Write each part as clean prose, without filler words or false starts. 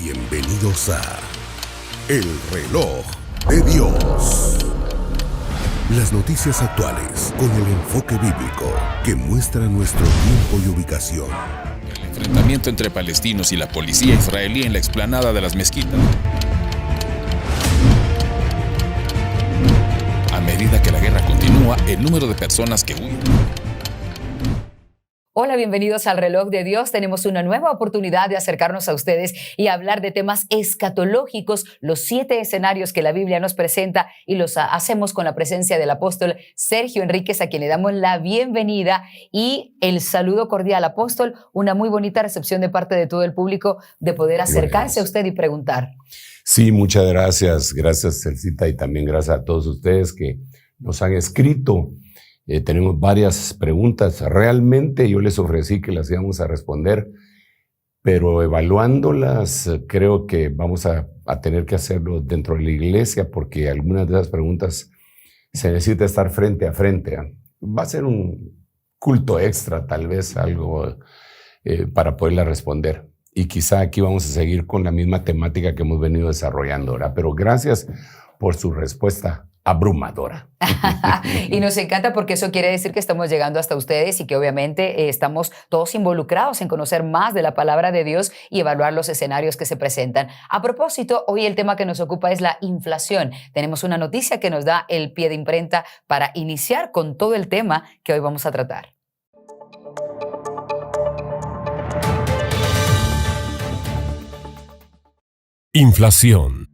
Bienvenidos a El Reloj de Dios. Las noticias actuales con el enfoque bíblico que muestra nuestro tiempo y ubicación. El enfrentamiento entre palestinos y la policía israelí en la explanada de las mezquitas. A medida que la guerra continúa, el número de personas que huyen. Hola, bienvenidos al Reloj de Dios. Tenemos una nueva oportunidad de acercarnos a ustedes y hablar de temas escatológicos, los 7 escenarios que la Biblia nos presenta, y los hacemos con la presencia del apóstol Sergio Enríquez, a quien le damos la bienvenida y el saludo cordial. Apóstol, una muy bonita recepción de parte de todo el público de poder acercarse a usted y preguntar. Sí, muchas gracias. Gracias, Celcita, y también gracias a todos ustedes que nos han escrito. Tenemos varias preguntas. Realmente yo les ofrecí que las íbamos a responder, pero evaluándolas creo que vamos a tener que hacerlo dentro de la iglesia, porque algunas de esas preguntas se necesita estar frente a frente. Va a ser un culto extra, tal vez algo para poderla responder. Y quizá aquí vamos a seguir con la misma temática que hemos venido desarrollando, ¿verdad? Pero gracias por su respuesta abrumadora. Y nos encanta, porque eso quiere decir que estamos llegando hasta ustedes y que obviamente estamos todos involucrados en conocer más de la palabra de Dios y evaluar los escenarios que se presentan. A propósito, hoy el tema que nos ocupa es la inflación. Tenemos una noticia que nos da el pie de imprenta para iniciar con todo el tema que hoy vamos a tratar. Inflación.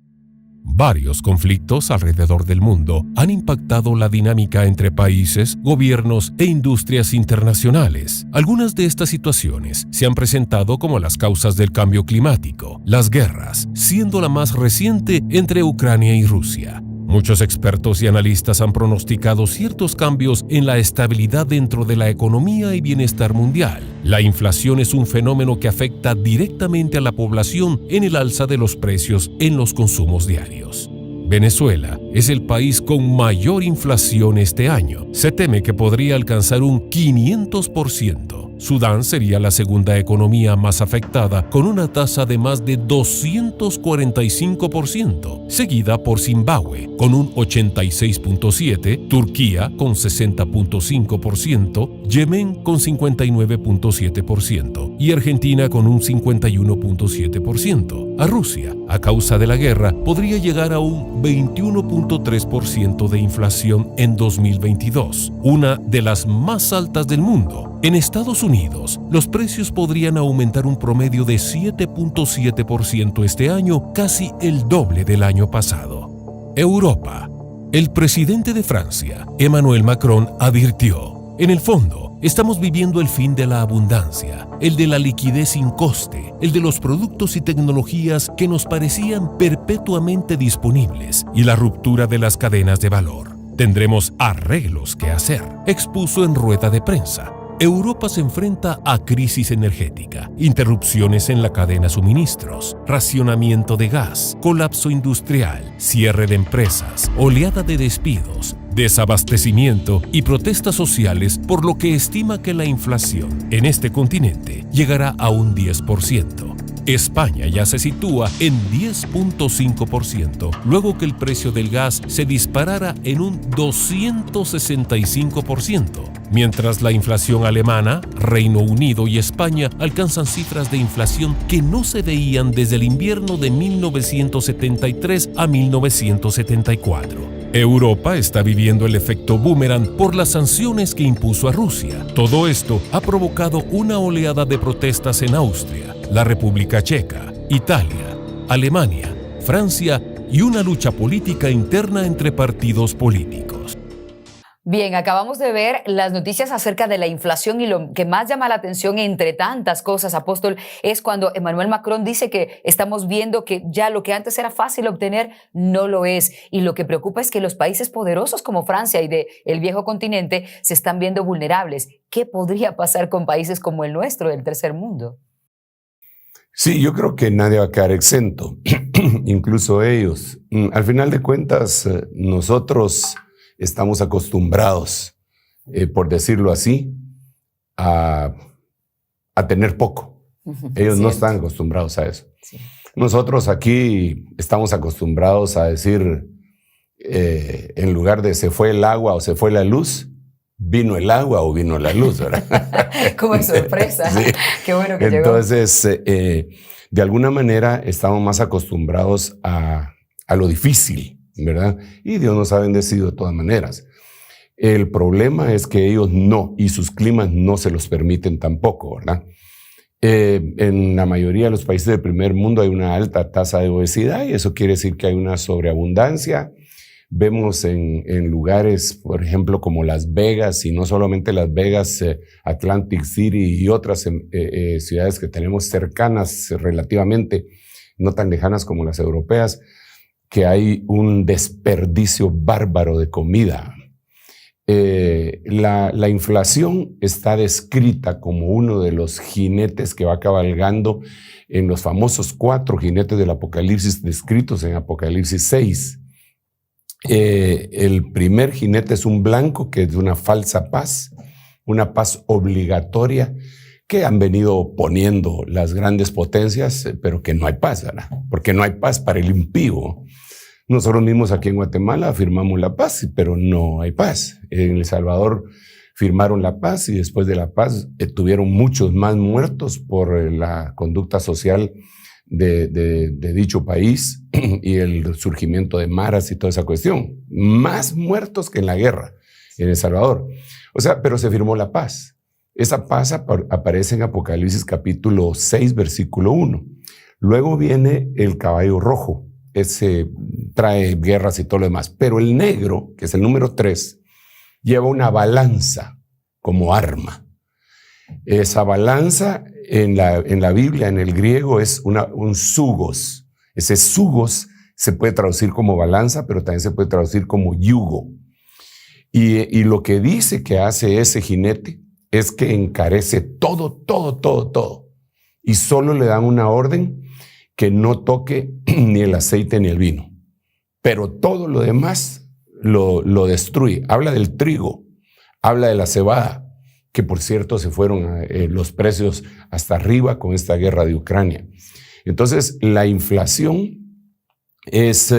Varios conflictos alrededor del mundo han impactado la dinámica entre países, gobiernos e industrias internacionales. Algunas de estas situaciones se han presentado como las causas del cambio climático, las guerras, siendo la más reciente entre Ucrania y Rusia. Muchos expertos y analistas han pronosticado ciertos cambios en la estabilidad dentro de la economía y bienestar mundial. La inflación es un fenómeno que afecta directamente a la población en el alza de los precios en los consumos diarios. Venezuela es el país con mayor inflación este año. Se teme que podría alcanzar un 500%. Sudán sería la segunda economía más afectada, con una tasa de más de 245%, seguida por Zimbabue con un 86.7%, Turquía con 60.5%, Yemen con 59.7% y Argentina con un 51.7%. A Rusia, a causa de la guerra, podría llegar a un 21.3% de inflación en 2022, una de las más altas del mundo. En Estados Unidos, los precios podrían aumentar un promedio de 7.7% este año, casi el doble del año pasado. Europa. El presidente de Francia, Emmanuel Macron, advirtió: en el fondo, estamos viviendo el fin de la abundancia, el de la liquidez sin coste, el de los productos y tecnologías que nos parecían perpetuamente disponibles y la ruptura de las cadenas de valor. Tendremos arreglos que hacer, expuso en rueda de prensa. Europa se enfrenta a crisis energética, interrupciones en la cadena de suministros, racionamiento de gas, colapso industrial, cierre de empresas, oleada de despidos, desabastecimiento y protestas sociales, por lo que estima que la inflación en este continente llegará a un 10%. España ya se sitúa en 10.5%, luego que el precio del gas se disparara en un 265%, mientras la inflación alemana, Reino Unido y España alcanzan cifras de inflación que no se veían desde el invierno de 1973 a 1974. Europa está viviendo el efecto boomerang por las sanciones que impuso a Rusia. Todo esto ha provocado una oleada de protestas en Austria, la República Checa, Italia, Alemania, Francia y una lucha política interna entre partidos políticos. Bien, acabamos de ver las noticias acerca de la inflación, y lo que más llama la atención, entre tantas cosas, apóstol, es cuando Emmanuel Macron dice que estamos viendo que ya lo que antes era fácil obtener no lo es, y lo que preocupa es que los países poderosos como Francia y del viejo continente se están viendo vulnerables. ¿Qué podría pasar con países como el nuestro, del tercer mundo? Sí, yo creo que nadie va a quedar exento, incluso ellos. Al final de cuentas, nosotros estamos acostumbrados, por decirlo así, a tener poco. Ellos no están acostumbrados a eso. Sí. Nosotros aquí estamos acostumbrados a decir, en lugar de se fue el agua o se fue la luz, vino el agua o vino la luz, ¿verdad? Como de sorpresa. Sí. Qué bueno que Entonces, de alguna manera estamos más acostumbrados a lo difícil, ¿verdad? Y Dios nos ha bendecido de todas maneras. El problema es que ellos no, y sus climas no se los permiten tampoco, ¿verdad? En la mayoría de los países del primer mundo hay una alta tasa de obesidad y eso quiere decir que hay una sobreabundancia. Vemos en lugares, por ejemplo, como Las Vegas, y no solamente Las Vegas, Atlantic City y otras ciudades que tenemos cercanas relativamente, no tan lejanas como las europeas, que hay un desperdicio bárbaro de comida. La inflación está descrita como uno de los jinetes que va cabalgando en los famosos 4 jinetes del Apocalipsis descritos en Apocalipsis 6. El primer jinete es un blanco, que es de una falsa paz, una paz obligatoria que han venido poniendo las grandes potencias, pero que no hay paz, ¿verdad? Porque no hay paz para el impío. Nosotros mismos aquí en Guatemala firmamos la paz, pero no hay paz. En El Salvador firmaron la paz y después de la paz tuvieron muchos más muertos por la conducta social de dicho país y el surgimiento de maras y toda esa cuestión. Más muertos que en la guerra en El Salvador. O sea, pero se firmó la paz. Esa paz aparece en Apocalipsis capítulo 6, versículo 1. Luego viene el caballo rojo. Ese trae guerras y todo lo demás. Pero el negro, que es el número 3, lleva una balanza como arma. Esa balanza en la Biblia, en el griego, es un zugos. Ese zugos se puede traducir como balanza, pero también se puede traducir como yugo. Y lo que dice que hace ese jinete es que encarece todo. Y solo le dan una orden que no toque ni el aceite ni el vino. Pero todo lo demás lo destruye. Habla del trigo, habla de la cebada, que por cierto se fueron los precios hasta arriba con esta guerra de Ucrania. Entonces la inflación es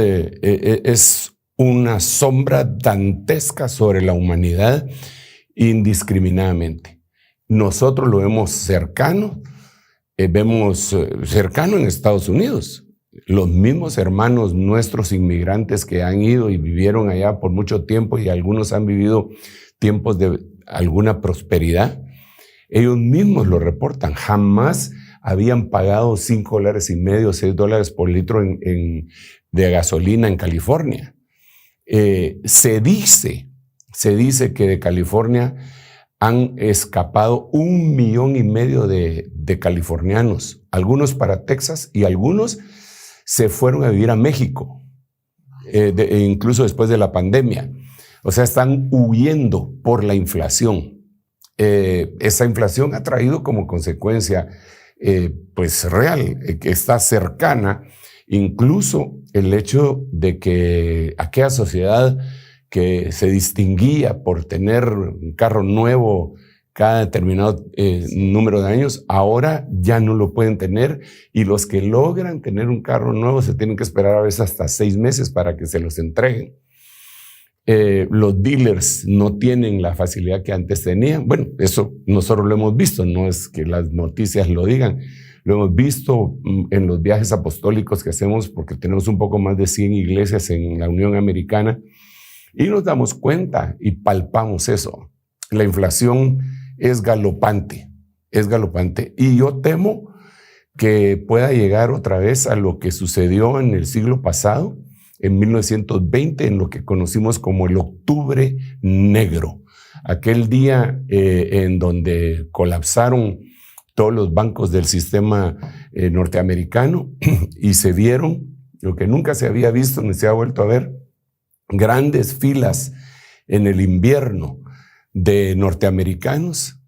una sombra dantesca sobre la humanidad indiscriminadamente. Nosotros lo vemos cercano en Estados Unidos. Los mismos hermanos nuestros inmigrantes que han ido y vivieron allá por mucho tiempo y algunos han vivido tiempos de alguna prosperidad, ellos mismos lo reportan. Jamás habían pagado $5.50, $6 por litro de gasolina en California. Se dice que de California han escapado 1,5 millones de californianos, algunos para Texas y algunos se fueron a vivir a México, incluso después de la pandemia. O sea, están huyendo por la inflación. Esa inflación ha traído como consecuencia, pues real, que está cercana, incluso el hecho de que aquella sociedad que se distinguía por tener un carro nuevo cada determinado número de años, ahora ya no lo pueden tener, y los que logran tener un carro nuevo se tienen que esperar a veces hasta 6 meses para que se los entreguen. Los dealers no tienen la facilidad que antes tenían. Bueno, eso nosotros lo hemos visto, no es que las noticias lo digan, lo hemos visto en los viajes apostólicos que hacemos, porque tenemos un poco más de 100 iglesias en la Unión Americana, y nos damos cuenta y palpamos eso. La inflación es galopante, y yo temo que pueda llegar otra vez a lo que sucedió en el siglo pasado, en 1920, en lo que conocimos como el Octubre Negro, aquel día en donde colapsaron todos los bancos del sistema norteamericano y se vieron lo que nunca se había visto ni se ha vuelto a ver, grandes filas en el invierno de norteamericanos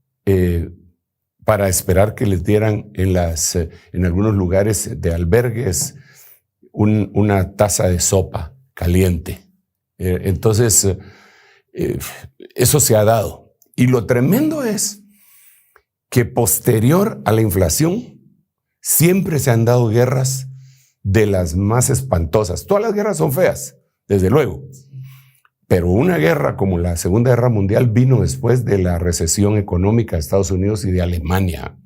para esperar que les dieran en algunos lugares de albergues una taza de sopa caliente. Entonces, eso se ha dado. Y lo tremendo es que posterior a la inflación siempre se han dado guerras de las más espantosas. Todas las guerras son feas, desde luego. Pero una guerra como la Segunda Guerra Mundial vino después de la recesión económica de Estados Unidos y de Alemania.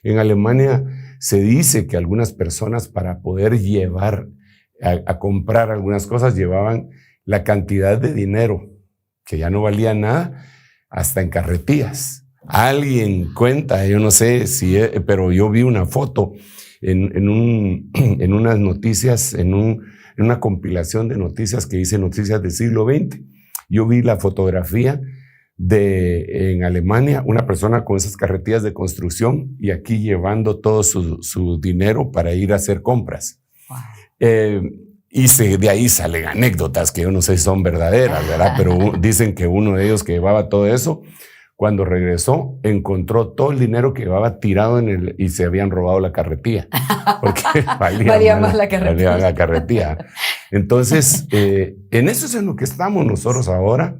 En Alemania se dice que algunas personas, para poder llevar a comprar algunas cosas, llevaban la cantidad de dinero, que ya no valía nada, hasta en carretillas. Alguien cuenta, yo no sé si, pero yo vi una foto en unas noticias, en una compilación de noticias que dice Noticias del siglo XX. Yo vi la fotografía en Alemania, una persona con esas carretillas de construcción y aquí llevando todo su dinero para ir a hacer compras. Wow. Y de ahí salen anécdotas que yo no sé si son verdaderas, ¿verdad? Pero dicen que uno de ellos que llevaba todo eso, cuando regresó, encontró todo el dinero que llevaba tirado y se habían robado la carretilla. Porque valía más la carretilla. Valía la carretilla. Entonces, en eso es en lo que estamos nosotros ahora.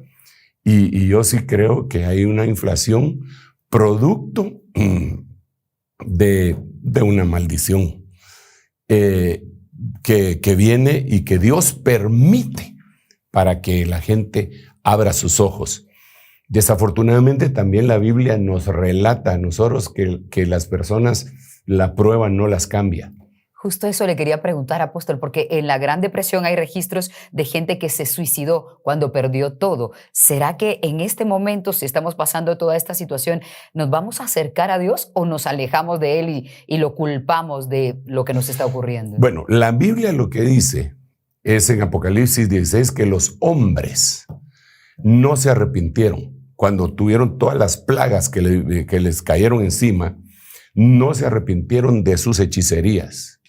Y yo sí creo que hay una inflación producto de una maldición que viene y que Dios permite para que la gente abra sus ojos. Desafortunadamente también la Biblia nos relata a nosotros que las personas la prueba no las cambia. Justo eso le quería preguntar, apóstol, porque en la Gran Depresión hay registros de gente que se suicidó cuando perdió todo. ¿Será que en este momento, si estamos pasando toda esta situación, nos vamos a acercar a Dios o nos alejamos de Él y lo culpamos de lo que nos está ocurriendo? Bueno, la Biblia lo que dice es en Apocalipsis 16 que los hombres no se arrepintieron cuando tuvieron todas las plagas que les cayeron encima. No se arrepintieron de sus hechicerías,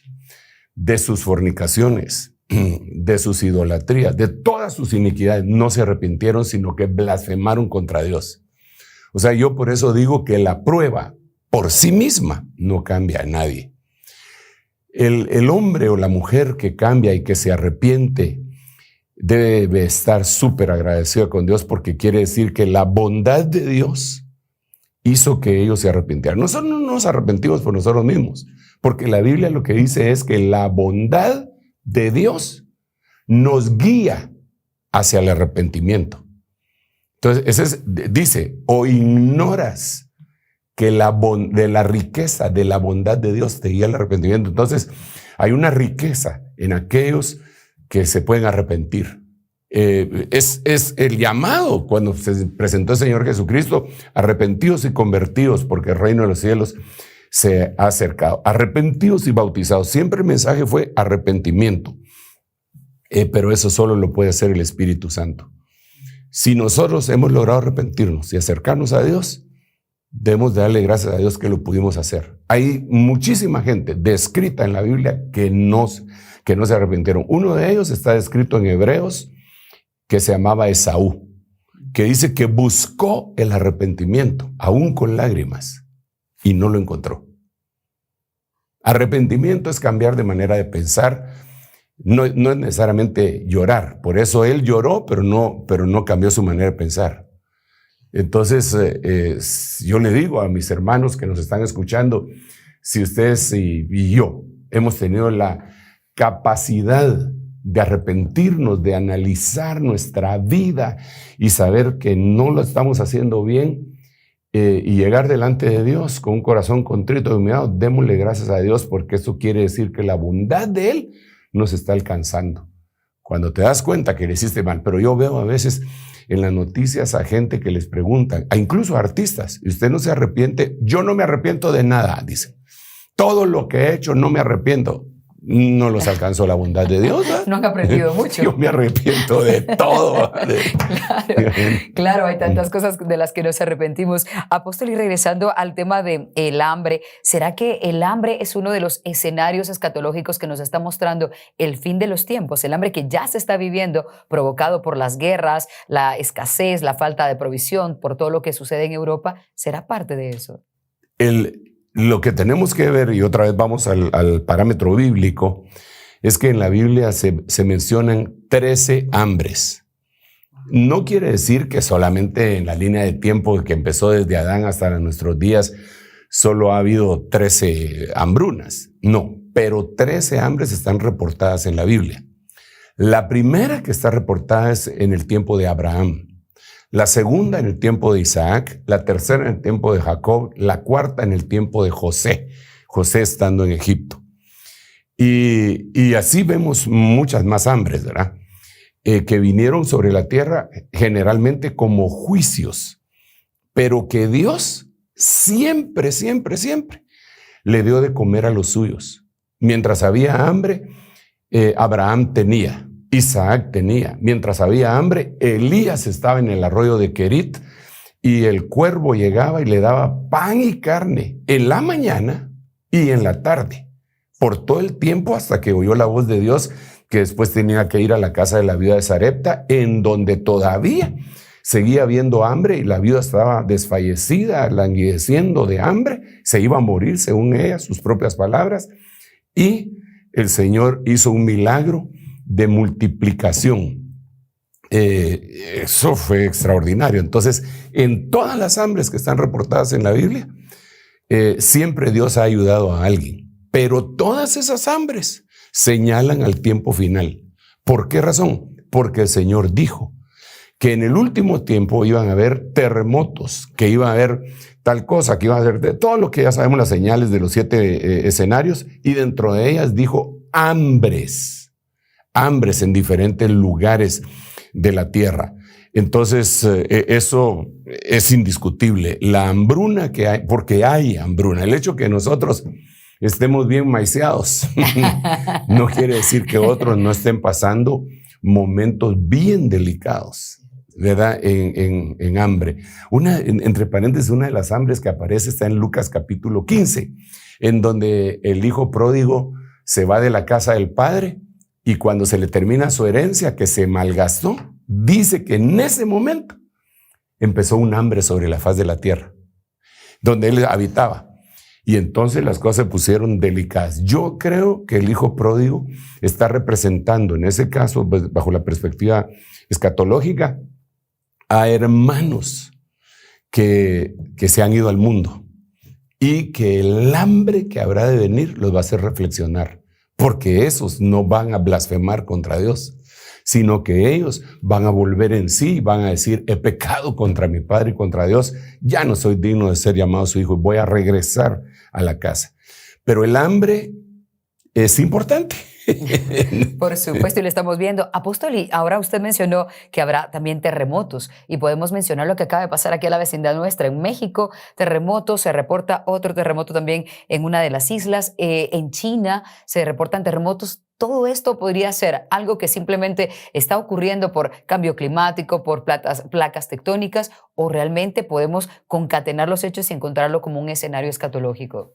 de sus fornicaciones, de sus idolatrías, de todas sus iniquidades. No se arrepintieron, sino que blasfemaron contra Dios. O sea, yo por eso digo que la prueba por sí misma no cambia a nadie. El hombre o la mujer que cambia y que se arrepiente debe estar súper agradecido con Dios, porque quiere decir que la bondad de Dios hizo que ellos se arrepintieran. Nosotros no nos arrepentimos por nosotros mismos, porque la Biblia lo que dice es que la bondad de Dios nos guía hacia el arrepentimiento. Entonces, dice, o ignoras que de la riqueza de la bondad de Dios te guía al arrepentimiento. Entonces, hay una riqueza en aquellos que se pueden arrepentir. Es el llamado cuando se presentó el Señor Jesucristo: arrepentidos y convertidos, porque el reino de los cielos se ha acercado. Arrepentidos y bautizados. Siempre el mensaje fue arrepentimiento. Pero eso solo lo puede hacer el Espíritu Santo. Si nosotros hemos logrado arrepentirnos y acercarnos a Dios, debemos de darle gracias a Dios que lo pudimos hacer. Hay muchísima gente descrita en la Biblia que no se arrepintieron. Uno de ellos está descrito en Hebreos, que se llamaba Esaú, que dice que buscó el arrepentimiento, aún con lágrimas, y no lo encontró. Arrepentimiento es cambiar de manera de pensar, no es necesariamente llorar. Por eso él lloró, pero no cambió su manera de pensar. Entonces, yo le digo a mis hermanos que nos están escuchando, si ustedes y yo hemos tenido la capacidad de arrepentirnos, de analizar nuestra vida y saber que no lo estamos haciendo bien, y llegar delante de Dios con un corazón contrito y humillado, démosle gracias a Dios, porque eso quiere decir que la bondad de Él nos está alcanzando. Cuando te das cuenta que le hiciste mal. Pero yo veo a veces en las noticias a gente que les preguntan, incluso a artistas, y usted no se arrepiente. Yo no me arrepiento de nada, dicen. Todo lo que he hecho no me arrepiento. No los alcanzó la bondad de Dios, ¿verdad? No han aprendido mucho. Yo me arrepiento de todo. Claro, hay tantas cosas de las que nos arrepentimos. Apóstol, y regresando al tema del hambre, ¿será que el hambre es uno de los escenarios escatológicos que nos está mostrando el fin de los tiempos? El hambre que ya se está viviendo, provocado por las guerras, la escasez, la falta de provisión, por todo lo que sucede en Europa, ¿será parte de eso? Lo que tenemos que ver, y otra vez vamos al parámetro bíblico, es que en la Biblia se mencionan 13 hambres. No quiere decir que solamente en la línea de tiempo que empezó desde Adán hasta nuestros días solo ha habido 13 hambrunas. No, pero 13 hambres están reportadas en la Biblia. La primera que está reportada es en el tiempo de Abraham, la segunda en el tiempo de Isaac, la tercera en el tiempo de Jacob, la cuarta en el tiempo de José, José estando en Egipto. Y así vemos muchas más hambres, ¿verdad? Que vinieron sobre la tierra generalmente como juicios, pero que Dios siempre, siempre, siempre le dio de comer a los suyos. Mientras había hambre, Abraham tenía, Isaac tenía. Mientras había hambre, Elías estaba en el arroyo de Querit y el cuervo llegaba y le daba pan y carne en la mañana y en la tarde, por todo el tiempo hasta que oyó la voz de Dios, que después tenía que ir a la casa de la viuda de Sarepta, en donde todavía seguía habiendo hambre y la viuda estaba desfallecida, languideciendo de hambre, se iba a morir según ella, sus propias palabras, y el Señor hizo un milagro de multiplicación. Eso fue extraordinario. Entonces, en todas las hambres que están reportadas en la Biblia, siempre Dios ha ayudado a alguien, pero todas esas hambres señalan al tiempo final. ¿Por qué razón? Porque el Señor dijo que en el último tiempo iban a haber terremotos, que iba a haber tal cosa, que iba a haber de todo lo que ya sabemos, las señales de los 7 escenarios, y dentro de ellas dijo hambres en diferentes lugares de la tierra. Entonces, eso es indiscutible. La hambruna que hay, porque hay hambruna, el hecho que nosotros estemos bien maiceados no quiere decir que otros no estén pasando momentos bien delicados, ¿verdad? En hambre. Entre paréntesis, una de las hambres que aparece está en Lucas capítulo 15, en donde el hijo pródigo se va de la casa del padre y cuando se le termina su herencia, que se malgastó, dice que en ese momento empezó un hambre sobre la faz de la tierra, donde él habitaba. Y entonces las cosas se pusieron delicadas. Yo creo que el hijo pródigo está representando, en ese caso, pues, bajo la perspectiva escatológica, a hermanos que se han ido al mundo y que el hambre que habrá de venir los va a hacer reflexionar, porque esos no van a blasfemar contra Dios, sino que ellos van a volver en sí, van a decir, he pecado contra mi padre y contra Dios, ya no soy digno de ser llamado su hijo, voy a regresar a la casa. Pero el hambre es importante. Por supuesto, y lo estamos viendo. Apóstol, y ahora usted mencionó que habrá también terremotos, y podemos mencionar lo que acaba de pasar aquí a la vecindad nuestra. En México, terremotos, se reporta otro terremoto también en una de las islas. En China se reportan terremotos. Todo esto podría ser algo que simplemente está ocurriendo por cambio climático, por placas tectónicas, o realmente podemos concatenar los hechos y encontrarlo como un escenario escatológico.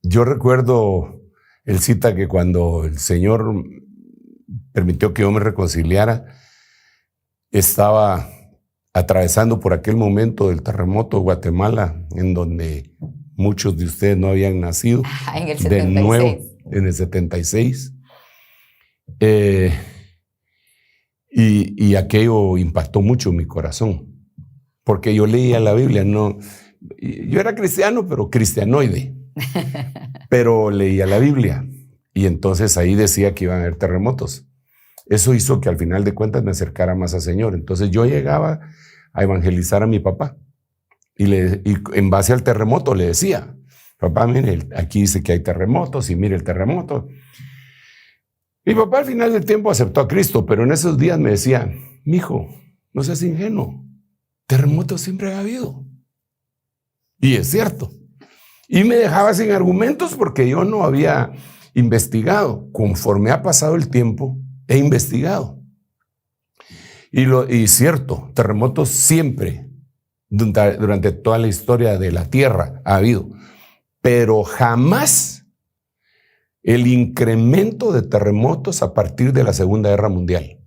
Yo recuerdo, Elcita, que cuando el Señor permitió que yo me reconciliara, estaba atravesando por aquel momento del terremoto de Guatemala, en donde muchos de ustedes no habían nacido. En el 76. De nuevo, en el 76. Y aquello impactó mucho mi corazón, porque yo leía la Biblia, yo era cristiano, pero cristianoide, pero leía la Biblia, y entonces ahí decía que iban a haber terremotos. Eso hizo que al final de cuentas me acercara más al Señor. Entonces yo llegaba a evangelizar a mi papá, y en base al terremoto le decía, papá, mire, aquí dice que hay terremotos y mire el terremoto. Mi papá al final del tiempo aceptó a Cristo, pero en esos días me decía, mijo, no seas ingenuo, terremotos siempre ha habido. Y es cierto. Y me dejaba sin argumentos porque yo no había investigado. Conforme ha pasado el tiempo, he investigado. Y cierto, terremotos siempre, durante toda la historia de la tierra, ha habido. Pero jamás el incremento de terremotos a partir de la Segunda Guerra Mundial.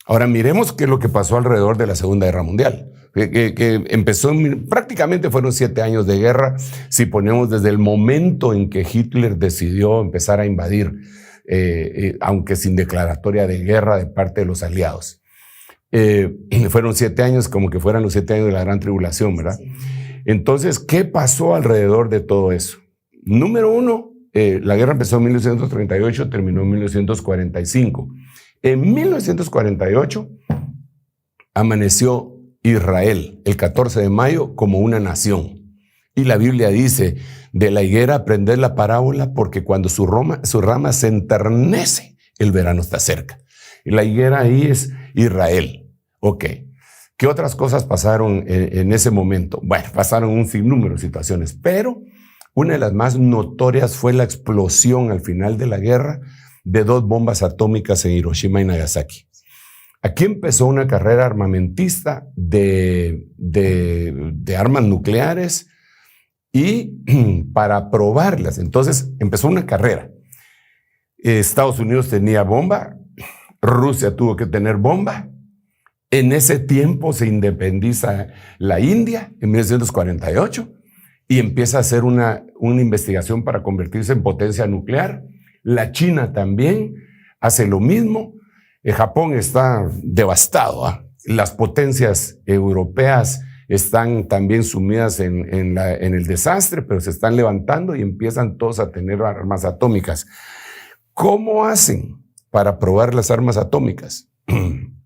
Ahora miremos qué es lo que pasó alrededor de la Segunda Guerra Mundial, que empezó, prácticamente fueron 7 años de guerra, si ponemos desde el momento en que Hitler decidió empezar a invadir, aunque sin declaratoria de guerra de parte de los aliados. Fueron 7 años como que fueran los 7 años de la Gran Tribulación, ¿verdad? Sí. Entonces, ¿qué pasó alrededor de todo eso? Número 1, la guerra empezó en 1938, terminó en 1945. En 1948 amaneció Israel, el 14 de mayo, como una nación. Y la Biblia dice, de la higuera aprended la parábola, porque cuando su rama se enternece, el verano está cerca. Y la higuera ahí es Israel. Ok. ¿Qué otras cosas pasaron en ese momento? Bueno, pasaron un sinnúmero de situaciones, pero una de las más notorias fue la explosión al final de la guerra de 2 bombas atómicas en Hiroshima y Nagasaki. Aquí empezó una carrera armamentista de armas nucleares y para probarlas. Entonces empezó una carrera. Estados Unidos tenía bomba, Rusia tuvo que tener bomba. En ese tiempo se independiza la India en 1948 y empieza a hacer una investigación para convertirse en potencia nuclear. La China también hace lo mismo. Japón está devastado, ¿eh? Las potencias europeas están también sumidas en el desastre, pero se están levantando y empiezan todos a tener armas atómicas. ¿Cómo hacen para probar las armas atómicas?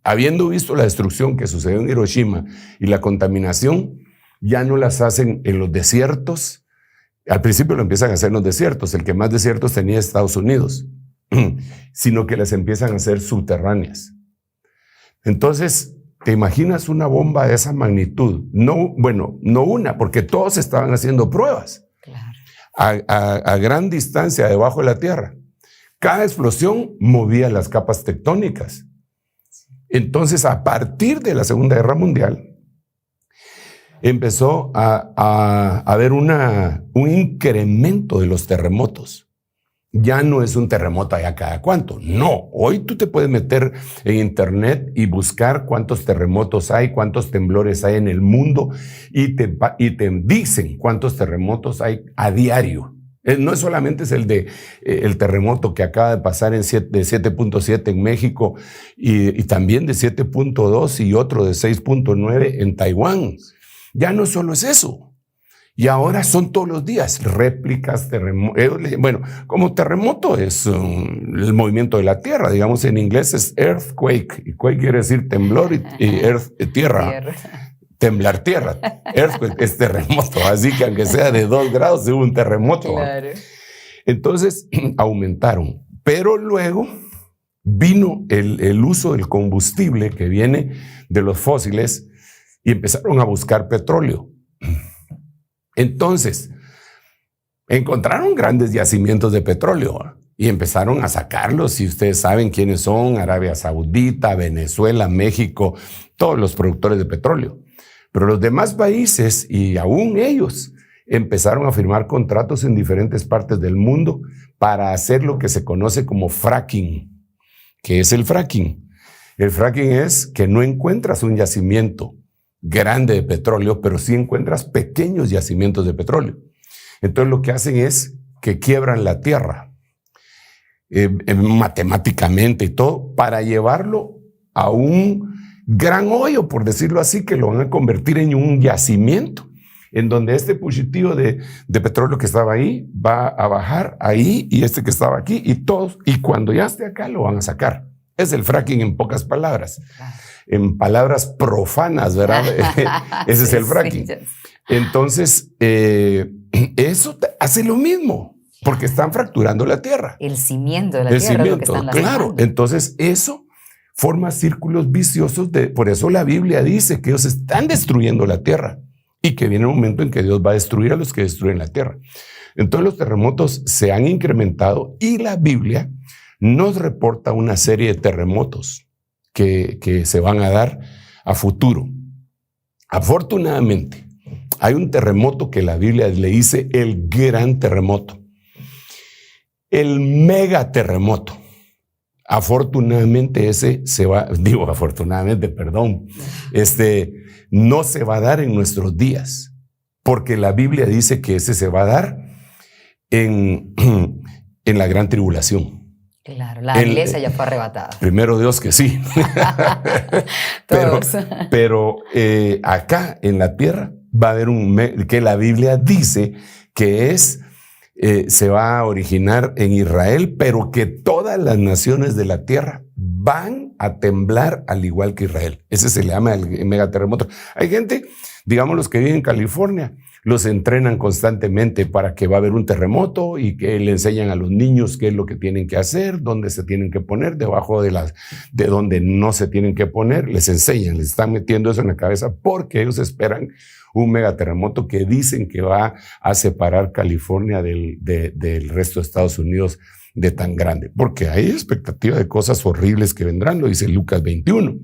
Habiendo visto la destrucción que sucedió en Hiroshima y la contaminación, ya no las hacen en los desiertos. Al principio lo empiezan a hacer en los desiertos. El que más desiertos tenía Estados Unidos, sino que las empiezan a hacer subterráneas. Entonces, ¿te imaginas una bomba de esa magnitud? No, bueno, no una, porque todos estaban haciendo pruebas. Claro. A gran distancia debajo de la tierra. Cada explosión movía las capas tectónicas. Entonces, a partir de la Segunda Guerra Mundial, empezó a haber un incremento de los terremotos. Ya no es un terremoto allá cada cuánto. No, hoy tú te puedes meter en internet y buscar cuántos terremotos hay, cuántos temblores hay en el mundo y te dicen cuántos terremotos hay a diario. No es solamente es el terremoto que acaba de pasar de 7.7 en México y también de 7.2 y otro de 6.9 en Taiwán. Ya no solo es eso. Y ahora son todos los días réplicas, terremotos. Bueno, como terremoto es el movimiento de la tierra. Digamos, en inglés es earthquake. Y quake quiere decir temblor y tierra. Temblar tierra. Earthquake es terremoto. Así que aunque sea de 2 grados, hubo un terremoto. Claro. Entonces, aumentaron. Pero luego vino el uso del combustible que viene de los fósiles y empezaron a buscar petróleo. Entonces, encontraron grandes yacimientos de petróleo y empezaron a sacarlos. Y ustedes saben quiénes son: Arabia Saudita, Venezuela, México, todos los productores de petróleo. Pero los demás países, y aún ellos, empezaron a firmar contratos en diferentes partes del mundo para hacer lo que se conoce como fracking. ¿Qué es el fracking? El fracking es que no encuentras un yacimiento grande de petróleo, pero sí encuentras pequeños yacimientos de petróleo. Entonces lo que hacen es que quiebran la tierra matemáticamente y todo para llevarlo a un gran hoyo, por decirlo así, que lo van a convertir en un yacimiento, en donde este fugitiva de petróleo que estaba ahí va a bajar ahí y este que estaba aquí y todos, y cuando ya esté acá lo van a sacar. Es el fracking en pocas palabras. En palabras profanas, ¿verdad? Ese es el fracking. Entonces, eso hace lo mismo, porque están fracturando la tierra. El cimiento de la tierra es lo que están lastimando. Claro, entonces eso forma círculos viciosos. Por eso la Biblia dice que ellos están destruyendo la tierra y que viene un momento en que Dios va a destruir a los que destruyen la tierra. Entonces los terremotos se han incrementado y la Biblia nos reporta una serie de terremotos que se van a dar a futuro. Afortunadamente, hay un terremoto que la Biblia le dice el gran terremoto, el megaterremoto. Afortunadamente no se va a dar en nuestros días, porque la Biblia dice que ese se va a dar en la gran tribulación. Claro, la iglesia ya fue arrebatada. Primero Dios que sí. pero acá en la tierra va a haber que la Biblia dice que es se va a originar en Israel, pero que todas las naciones de la tierra van a temblar al igual que Israel. Ese se le llama el megaterremoto. Hay gente, digamos los que viven en California, los entrenan constantemente para que va a haber un terremoto y que le enseñan a los niños qué es lo que tienen que hacer, dónde se tienen que poner, debajo de donde no se tienen que poner. Les enseñan, les están metiendo eso en la cabeza porque ellos esperan un megaterremoto que dicen que va a separar California del resto de Estados Unidos de tan grande. Porque hay expectativa de cosas horribles que vendrán, lo dice Lucas 21.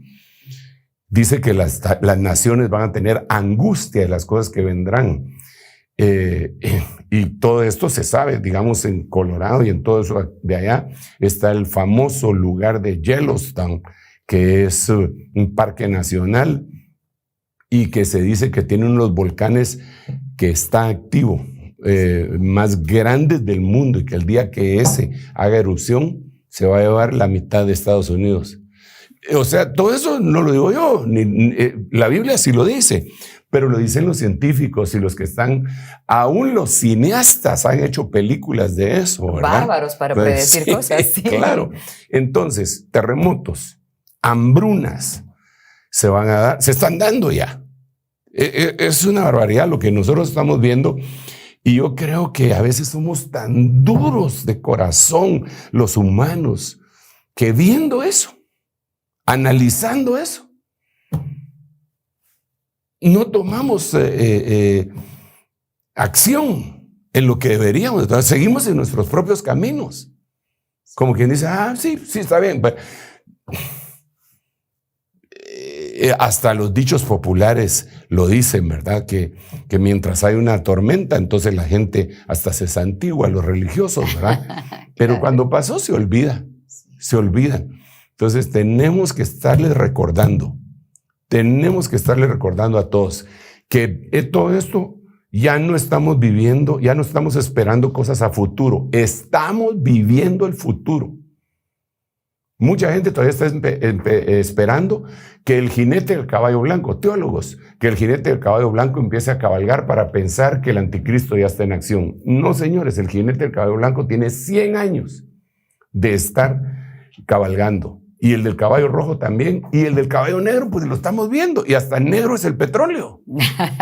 Dice que las naciones van a tener angustia de las cosas que vendrán. Y todo esto se sabe, digamos, en Colorado y en todo eso de allá está el famoso lugar de Yellowstone, que es un parque nacional y que se dice que tiene uno de los volcanes que está activo, más grandes del mundo, y que el día que ese haga erupción se va a llevar la mitad de Estados Unidos. O sea, todo eso no lo digo yo, la Biblia sí lo dice, pero lo dicen los científicos y los que están, aún los cineastas han hecho películas de eso, ¿verdad? Bárbaros para predecir cosas. Sí. Claro. Entonces, terremotos, hambrunas, se van a dar, se están dando ya. Es una barbaridad lo que nosotros estamos viendo. Y yo creo que a veces somos tan duros de corazón los humanos que viendo eso, analizando eso, no tomamos acción en lo que deberíamos. Entonces, seguimos en nuestros propios caminos. Como quien dice, sí, está bien. Hasta los dichos populares lo dicen, ¿verdad? Que mientras hay una tormenta, entonces la gente hasta se santigua, los religiosos, ¿verdad? Pero cuando pasó se olvidan. Entonces tenemos que estarles recordando a todos que todo esto ya no estamos viviendo, ya no estamos esperando cosas a futuro, estamos viviendo el futuro. Mucha gente todavía está esperando que el jinete del caballo blanco, teólogos, que el jinete del caballo blanco empiece a cabalgar para pensar que el anticristo ya está en acción. No, señores, el jinete del caballo blanco tiene 100 años de estar cabalgando. Y el del caballo rojo también. Y el del caballo negro, pues lo estamos viendo. Y hasta negro es el petróleo.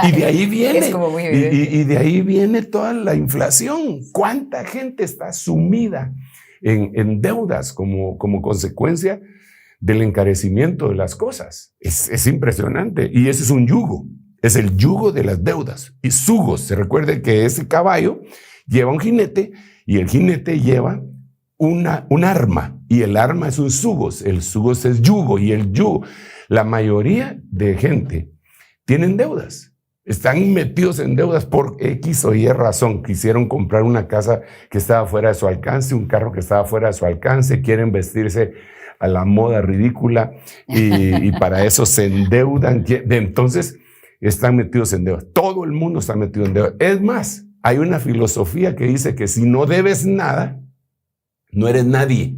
Y de ahí viene. Es como muy evidente. Y de ahí viene toda la inflación. ¿Cuánta gente está sumida en deudas como consecuencia del encarecimiento de las cosas? Es impresionante. Y ese es un yugo. Es el yugo de las deudas. Y sugos. Se recuerde que ese caballo lleva un jinete y el jinete lleva un arma, y el arma es un sugos. El sugos es yugo, y el yugo, la mayoría de gente tienen deudas, están metidos en deudas por X o Y razón. Quisieron comprar una casa que estaba fuera de su alcance, un carro que estaba fuera de su alcance, quieren vestirse a la moda ridícula y para eso se endeudan. Entonces están metidos en deudas. Todo el mundo está metido en deudas. Es más, hay una filosofía que dice que si no debes nada, no eres nadie.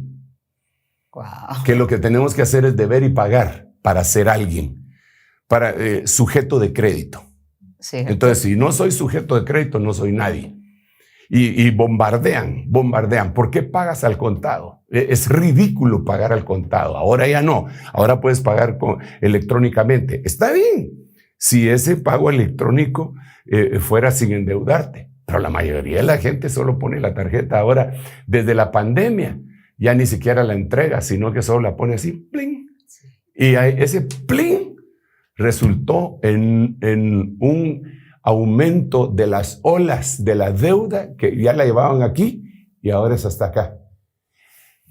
Wow. Que lo que tenemos que hacer es deber y pagar para ser alguien, para sujeto de crédito. Sí. Entonces, si no soy sujeto de crédito, no soy nadie. Y bombardean. ¿Por qué pagas al contado? Es ridículo pagar al contado. Ahora ya no. Ahora puedes pagar electrónicamente. Está bien si ese pago electrónico fuera sin endeudarte. Pero la mayoría de la gente solo pone la tarjeta ahora. Desde la pandemia ya ni siquiera la entrega, sino que solo la pone así, pling. Y ese pling resultó en un aumento de las olas de la deuda que ya la llevaban aquí y ahora es hasta acá.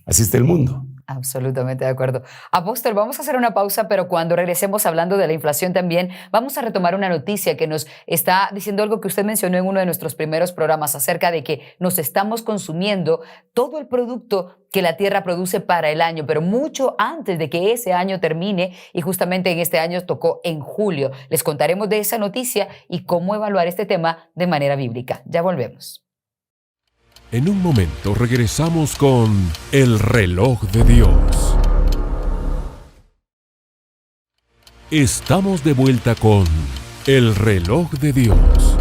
Así está el mundo. Absolutamente de acuerdo. Apóstol, vamos a hacer una pausa, pero cuando regresemos hablando de la inflación también, vamos a retomar una noticia que nos está diciendo algo que usted mencionó en uno de nuestros primeros programas acerca de que nos estamos consumiendo todo el producto que la tierra produce para el año, pero mucho antes de que ese año termine, y justamente en este año tocó en julio. Les contaremos de esa noticia y cómo evaluar este tema de manera bíblica. Ya volvemos. En un momento regresamos con El Reloj de Dios. Estamos de vuelta con El Reloj de Dios.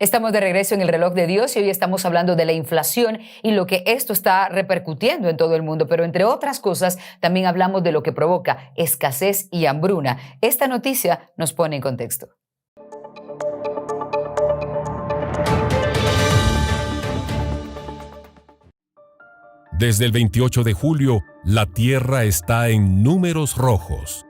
Estamos de regreso en el reloj de Dios y hoy estamos hablando de la inflación y lo que esto está repercutiendo en todo el mundo, pero entre otras cosas también hablamos de lo que provoca escasez y hambruna. Esta noticia nos pone en contexto. Desde el 28 de julio, la Tierra está en números rojos.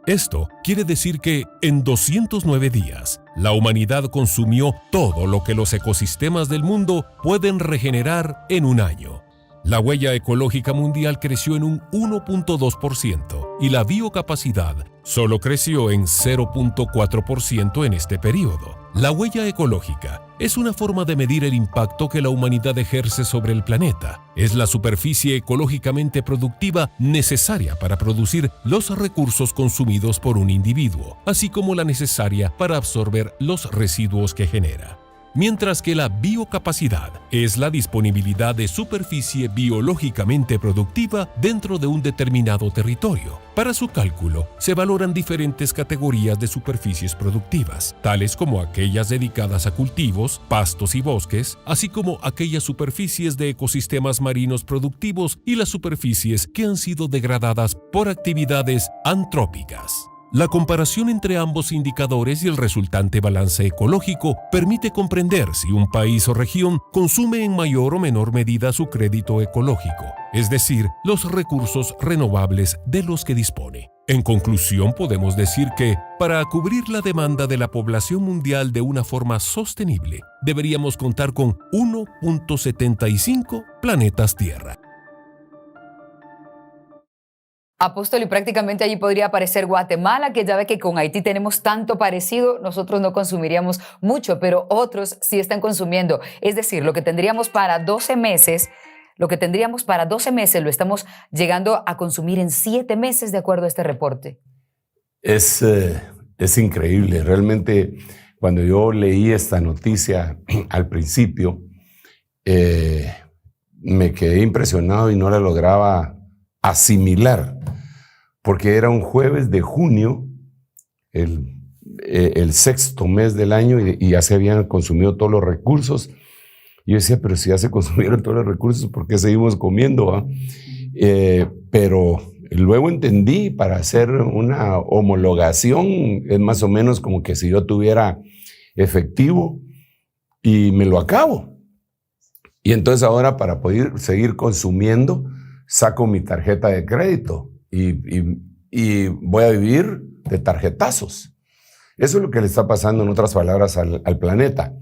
Esto quiere decir que en 209 días, la humanidad consumió todo lo que los ecosistemas del mundo pueden regenerar en un año. La huella ecológica mundial creció en un 1.2% y la biocapacidad solo creció en 0.4% en este periodo. La huella ecológica es una forma de medir el impacto que la humanidad ejerce sobre el planeta. Es la superficie ecológicamente productiva necesaria para producir los recursos consumidos por un individuo, así como la necesaria para absorber los residuos que genera. Mientras que la biocapacidad es la disponibilidad de superficie biológicamente productiva dentro de un determinado territorio. Para su cálculo, se valoran diferentes categorías de superficies productivas, tales como aquellas dedicadas a cultivos, pastos y bosques, así como aquellas superficies de ecosistemas marinos productivos y las superficies que han sido degradadas por actividades antrópicas. La comparación entre ambos indicadores y el resultante balance ecológico permite comprender si un país o región consume en mayor o menor medida su crédito ecológico, es decir, los recursos renovables de los que dispone. En conclusión, podemos decir que, para cubrir la demanda de la población mundial de una forma sostenible, deberíamos contar con 1.75 planetas Tierra. Apóstol, y prácticamente allí podría aparecer Guatemala, que ya ve que con Haití tenemos tanto parecido, nosotros no consumiríamos mucho, pero otros sí están consumiendo. Es decir, lo que tendríamos para 12 meses, lo estamos llegando a consumir en 7 meses, de acuerdo a este reporte. Es increíble. Realmente, cuando yo leí esta noticia al principio, me quedé impresionado y no la lograba asimilar, porque era un jueves de junio, el sexto mes del año, y ya se habían consumido todos los recursos. Y yo decía, pero si ya se consumieron todos los recursos, ¿por qué seguimos comiendo? Pero luego entendí, para hacer una homologación, es más o menos como que si yo tuviera efectivo y me lo acabo. Y entonces ahora, para poder seguir consumiendo, saco mi tarjeta de crédito y voy a vivir de tarjetazos. Eso es lo que le está pasando, en otras palabras, al planeta.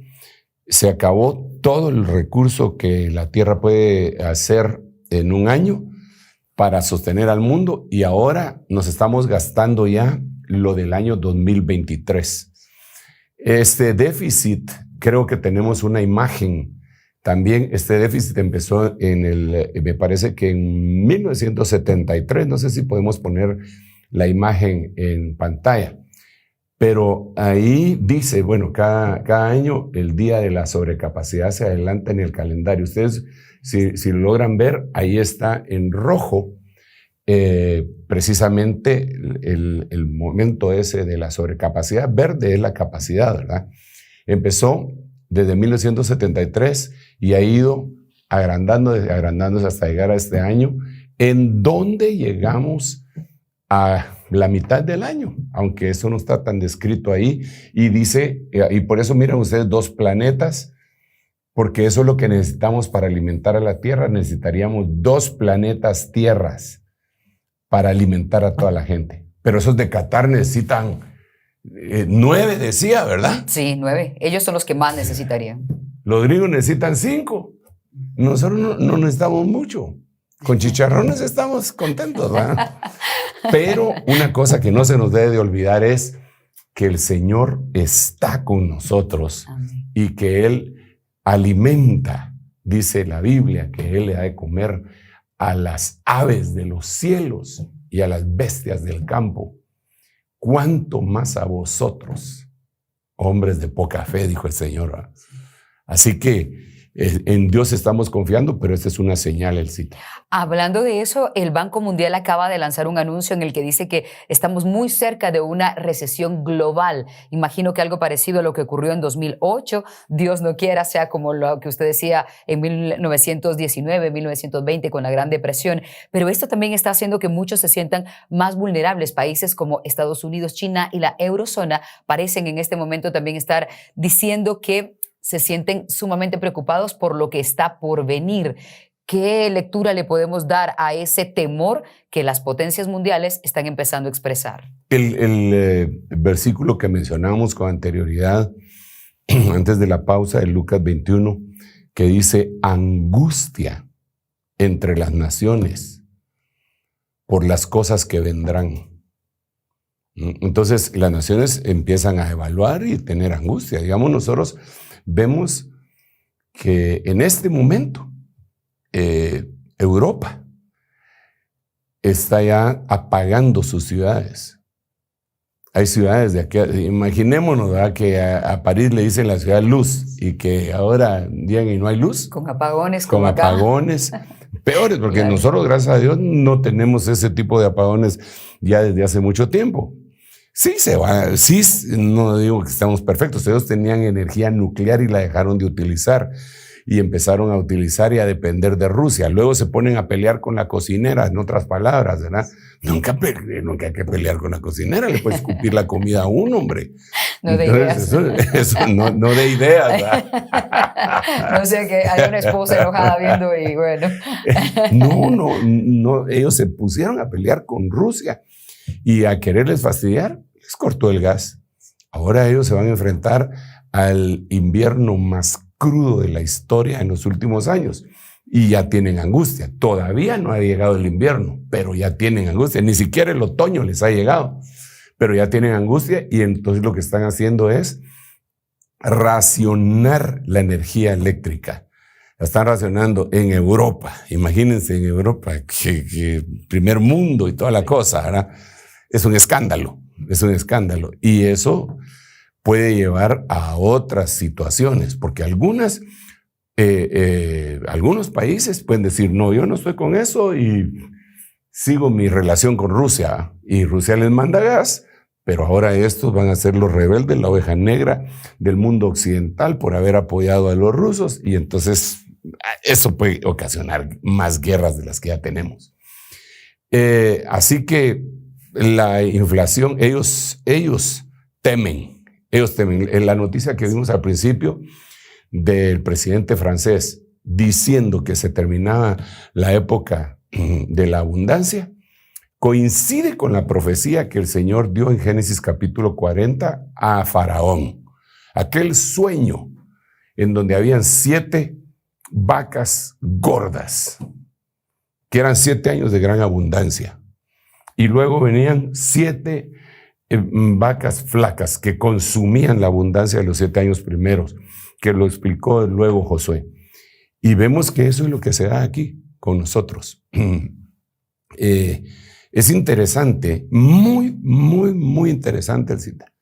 Se acabó todo el recurso que la Tierra puede hacer en un año para sostener al mundo, y ahora nos estamos gastando ya lo del año 2023. Este déficit, creo que tenemos una imagen. También este déficit empezó me parece que en 1973, no sé si podemos poner la imagen en pantalla, pero ahí dice, bueno, cada año el día de la sobrecapacidad se adelanta en el calendario. Ustedes, si lo logran ver, ahí está en rojo, precisamente el momento ese de la sobrecapacidad. Verde es la capacidad, ¿verdad? Empezó desde 1973 y ha ido agrandándose hasta llegar a este año, en donde llegamos a la mitad del año, aunque eso no está tan descrito ahí, y dice, y por eso miran ustedes 2 planetas, porque eso es lo que necesitamos para alimentar a la Tierra. Necesitaríamos 2 planetas tierras para alimentar a toda la gente, pero esos de Qatar necesitan 9, decía, ¿verdad? Sí, 9. Ellos son los que más necesitarían. Los gringos necesitan 5. Nosotros no necesitamos mucho. Con chicharrones estamos contentos, ¿verdad? Pero una cosa que no se nos debe de olvidar es que el Señor está con nosotros. Amén. Y que Él alimenta, dice la Biblia, que Él le da de comer a las aves de los cielos y a las bestias del campo. ¿Cuánto más a vosotros, hombres de poca fe?, dijo el Señor. Así que En Dios estamos confiando, pero esta es una señal, Elcita. Hablando de eso, el Banco Mundial acaba de lanzar un anuncio en el que dice que estamos muy cerca de una recesión global. Imagino que algo parecido a lo que ocurrió en 2008, Dios no quiera, sea como lo que usted decía en 1919, 1920 con la Gran Depresión. Pero esto también está haciendo que muchos se sientan más vulnerables. Países como Estados Unidos, China y la eurozona parecen en este momento también estar diciendo que se sienten sumamente preocupados por lo que está por venir. ¿Qué lectura le podemos dar a ese temor que las potencias mundiales están empezando a expresar? El versículo que mencionábamos con anterioridad, antes de la pausa, de Lucas 21, que dice angustia entre las naciones por las cosas que vendrán. Entonces las naciones empiezan a evaluar y tener angustia. Digamos, nosotros vemos que en este momento Europa está ya apagando sus ciudades. Hay ciudades de aquí, imaginémonos, ¿verdad?, que a París le dicen la ciudad luz y que ahora llegan y no hay luz. Con apagones. Con apagones peores, porque claro, nosotros, gracias a Dios, no tenemos ese tipo de apagones ya desde hace mucho tiempo. Sí, no digo que estamos perfectos, ellos tenían energía nuclear y la dejaron de utilizar y empezaron a utilizar y a depender de Rusia. Luego se ponen a pelear con la cocinera, en otras palabras, ¿verdad? Nunca hay que pelear con la cocinera, le puede escupir la comida a un hombre. No de Entonces, ideas. Eso no de ideas, ¿verdad? No sé, que hay una esposa enojada viendo y bueno. No, ellos se pusieron a pelear con Rusia y a quererles fastidiar, les cortó el gas. Ahora ellos se van a enfrentar al invierno más crudo de la historia en los últimos años y ya tienen angustia. Todavía no ha llegado el invierno, pero ya tienen angustia. Ni siquiera el otoño les ha llegado, pero ya tienen angustia y entonces lo que están haciendo es racionar la energía eléctrica. La están racionando en Europa. Imagínense en Europa, que primer mundo y toda la cosa, ¿verdad? Es un escándalo. Y eso puede llevar a otras situaciones, porque algunos países pueden decir, no, yo no estoy con eso y sigo mi relación con Rusia, y Rusia les manda gas, pero ahora estos van a ser los rebeldes, la oveja negra del mundo occidental por haber apoyado a los rusos, y entonces eso puede ocasionar más guerras de las que ya tenemos. Así que la inflación, ellos temen. En la noticia que vimos al principio del presidente francés diciendo que se terminaba la época de la abundancia, coincide con la profecía que el Señor dio en Génesis capítulo 40 a Faraón. Aquel sueño en donde habían 7 vacas gordas, que eran 7 años de gran abundancia. Y luego venían 7 vacas flacas que consumían la abundancia de los 7 años primeros, que lo explicó luego Josué. Y vemos que eso es lo que se da aquí con nosotros. Es interesante, muy interesante el cita.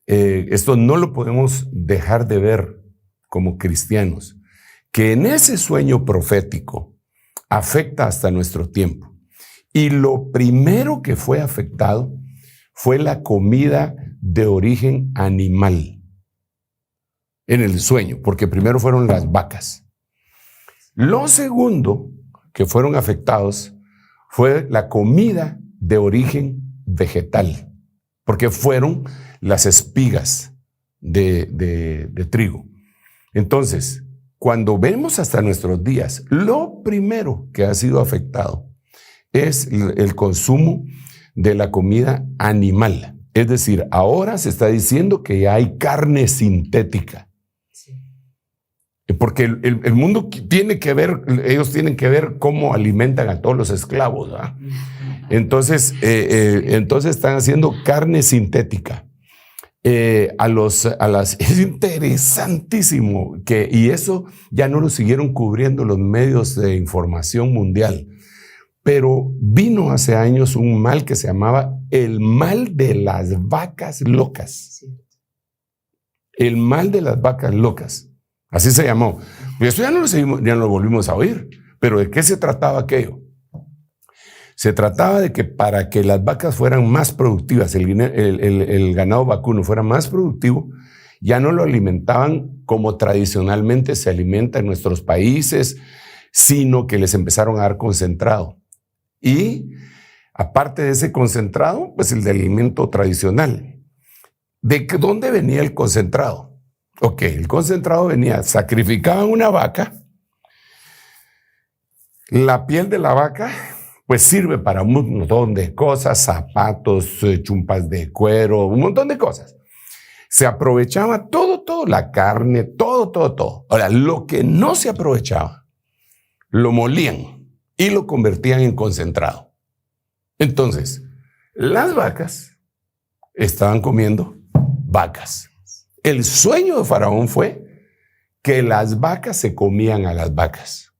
Esto no lo podemos dejar de ver como cristianos, que en ese sueño profético afecta hasta nuestro tiempo. Y lo primero que fue afectado fue la comida de origen animal en el sueño, porque primero fueron las vacas. Lo segundo que fueron afectados fue la comida de origen vegetal, porque fueron las espigas de trigo. Entonces, cuando vemos hasta nuestros días, lo primero que ha sido afectado es el consumo de la comida animal. Es decir, ahora se está diciendo que ya hay carne sintética. Sí. Porque el mundo tiene que ver, ellos tienen que ver cómo alimentan a todos los esclavos, ¿verdad? Entonces están haciendo carne sintética. Es interesantísimo y eso ya no lo siguieron cubriendo los medios de información mundial. Pero vino hace años un mal que se llamaba el mal de las vacas locas. El mal de las vacas locas. Así se llamó. Y eso ya no lo volvimos a oír. Pero ¿de qué se trataba aquello? Se trataba de que para que las vacas fueran más productivas, el ganado vacuno fuera más productivo, ya no lo alimentaban como tradicionalmente se alimenta en nuestros países, sino que les empezaron a dar concentrado. Y aparte de ese concentrado, pues el de alimento tradicional. ¿De dónde venía el concentrado? Ok, el concentrado venía, sacrificaban una vaca, la piel de la vaca pues sirve para un montón de cosas, zapatos, chumpas de cuero, un montón de cosas. Se aprovechaba todo, la carne, todo. Ahora, lo que no se aprovechaba, lo molían y lo convertían en concentrado. Entonces, las vacas estaban comiendo vacas. El sueño de Faraón fue que las vacas se comían a las vacas.